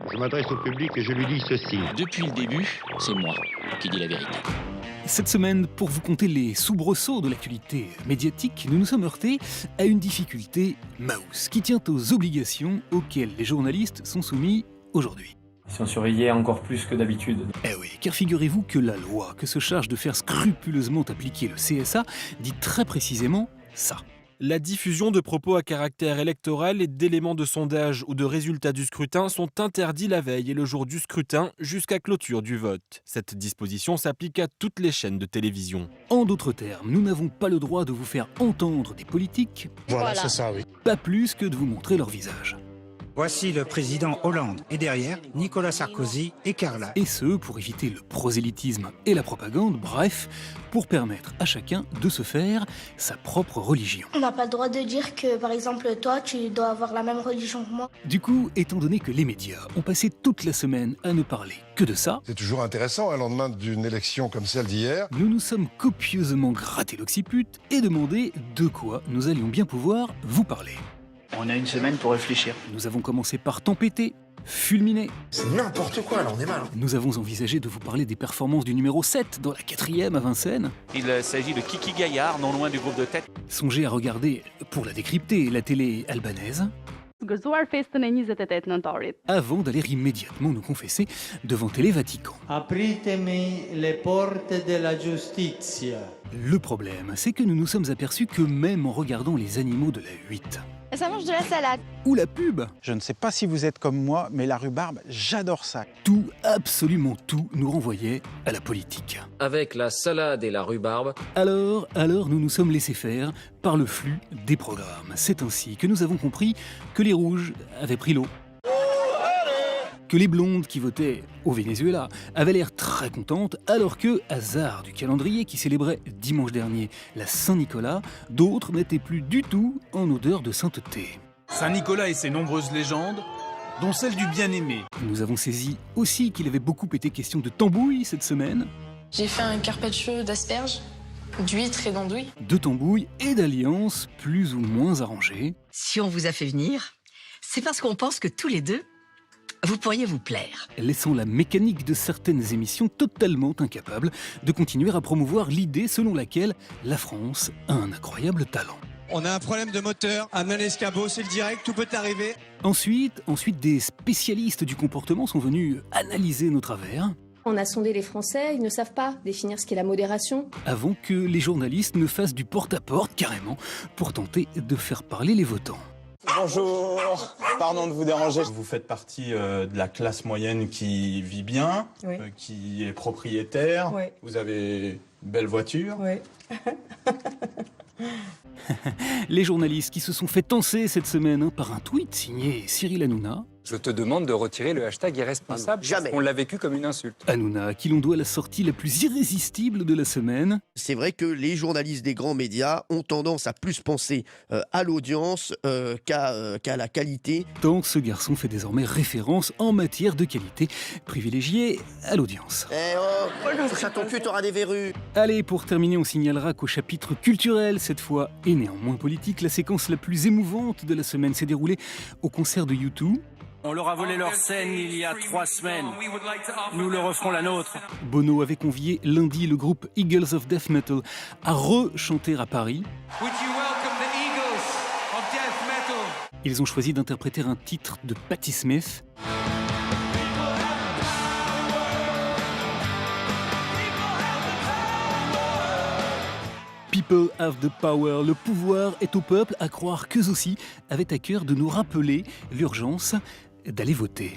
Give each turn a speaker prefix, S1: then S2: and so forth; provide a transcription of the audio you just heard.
S1: Je m'adresse au public et je lui dis ceci.
S2: Depuis le début, c'est moi qui dis la vérité.
S3: Cette semaine, pour vous conter les soubresauts de l'actualité médiatique, nous nous sommes heurtés à une difficulté mouse qui tient aux obligations auxquelles les journalistes sont soumis aujourd'hui.
S4: Ils sont surveillés encore plus que d'habitude.
S3: Eh oui, car figurez-vous que la loi que se charge de faire scrupuleusement appliquer le CSA dit très précisément ça.
S5: La diffusion de propos à caractère électoral et d'éléments de sondage ou de résultats du scrutin sont interdits la veille et le jour du scrutin jusqu'à clôture du vote. Cette disposition s'applique à toutes les chaînes de télévision.
S3: En d'autres termes, nous n'avons pas le droit de vous faire entendre des politiques,
S6: Voilà, c'est ça, oui.
S3: pas plus que de vous montrer leur visage.
S7: Voici le président Hollande et derrière Nicolas Sarkozy et Carla.
S3: Et ce, pour éviter le prosélytisme et la propagande, bref, pour permettre à chacun de se faire sa propre religion.
S8: On n'a pas le droit de dire que, par exemple, toi, tu dois avoir la même religion que moi.
S3: Du coup, étant donné que les médias ont passé toute la semaine à ne parler que de ça,
S6: C'est toujours intéressant, un lendemain d'une élection comme celle d'hier.
S3: nous nous sommes copieusement gratté l'occiput et demandé de quoi nous allions bien pouvoir vous parler.
S2: On a une semaine pour réfléchir.
S3: Nous avons commencé par tempêter, fulminer.
S9: C'est n'importe quoi, là on est mal.
S3: Nous avons envisagé de vous parler des performances du numéro 7 dans la 4e à Vincennes.
S2: Il s'agit de Kiki Gaillard, non loin du groupe de tête.
S3: Songez à regarder, pour la décrypter, la télé albanaise, avant d'aller immédiatement nous confesser devant Télé Vatican.
S10: Apritemi le porte della giustizia.
S3: Le problème, c'est que nous nous sommes aperçus que même en regardant les animaux de la 8,
S8: Ça mange de la salade.
S3: ou la pub,
S11: Je ne sais pas si vous êtes comme moi, mais la rhubarbe, j'adore ça.
S3: tout, absolument tout, nous renvoyait à la politique.
S12: Avec la salade et la rhubarbe,
S3: Alors nous nous sommes laissés faire par le flux des programmes. C'est ainsi que nous avons compris que les rouges avaient pris l'eau, que les blondes qui votaient au Venezuela avaient l'air très contentes, alors que, hasard du calendrier qui célébrait dimanche dernier la Saint-Nicolas, d'autres n'étaient plus du tout en odeur de sainteté.
S13: Saint-Nicolas et ses nombreuses légendes, dont celle du bien-aimé.
S3: Nous avons saisi aussi qu'il avait beaucoup été question de tambouille cette semaine,
S8: J'ai fait un carpaccio d'asperges, d'huîtres et d'andouilles.
S3: de tambouille et d'alliances plus ou moins arrangées.
S14: Si on vous a fait venir, c'est parce qu'on pense que tous les deux, vous pourriez vous plaire.
S3: Laissant la mécanique de certaines émissions totalement incapable de continuer à promouvoir l'idée selon laquelle la France a un incroyable talent.
S10: On a un problème de moteur, amenez l'escabeau, c'est le direct, tout peut arriver.
S3: Ensuite, des spécialistes du comportement sont venus analyser nos travers
S8: On a sondé les Français, ils ne savent pas définir ce qu'est la modération.
S3: avant que les journalistes ne fassent du porte-à-porte carrément pour tenter de faire parler les votants.
S4: Bonjour, pardon de vous déranger. Vous faites partie de la classe moyenne qui vit bien, qui est propriétaire.
S14: Oui.
S4: Vous avez une belle voiture.
S14: Oui.
S3: Les journalistes qui se sont fait tancer cette semaine par un tweet signé Cyril Hanouna.
S12: je te demande de retirer le hashtag irresponsable.
S9: Jamais.
S12: On l'a vécu comme une insulte.
S3: Hanouna, à qui l'on doit la sortie la plus irrésistible de la semaine.
S9: C'est vrai que les journalistes des grands médias ont tendance à plus penser à l'audience qu'à la qualité.
S3: Tant ce garçon fait désormais référence en matière de qualité, privilégiée à l'audience.
S9: Eh oh, touche à ton cul, t'auras des verrues.
S3: Allez, pour terminer, on signalera qu'au chapitre culturel, cette fois, et néanmoins politique, la séquence la plus émouvante de la semaine s'est déroulée au concert de U2.
S10: On leur a volé leur scène il y a 3 semaines. Nous leur referons la nôtre.
S3: Bono avait convié lundi le groupe Eagles of Death Metal à rechanter à Paris. Ils ont choisi d'interpréter un titre de Patti Smith. People have the power, le pouvoir est au peuple, à croire qu'eux aussi avaient à cœur de nous rappeler l'urgence d'aller voter.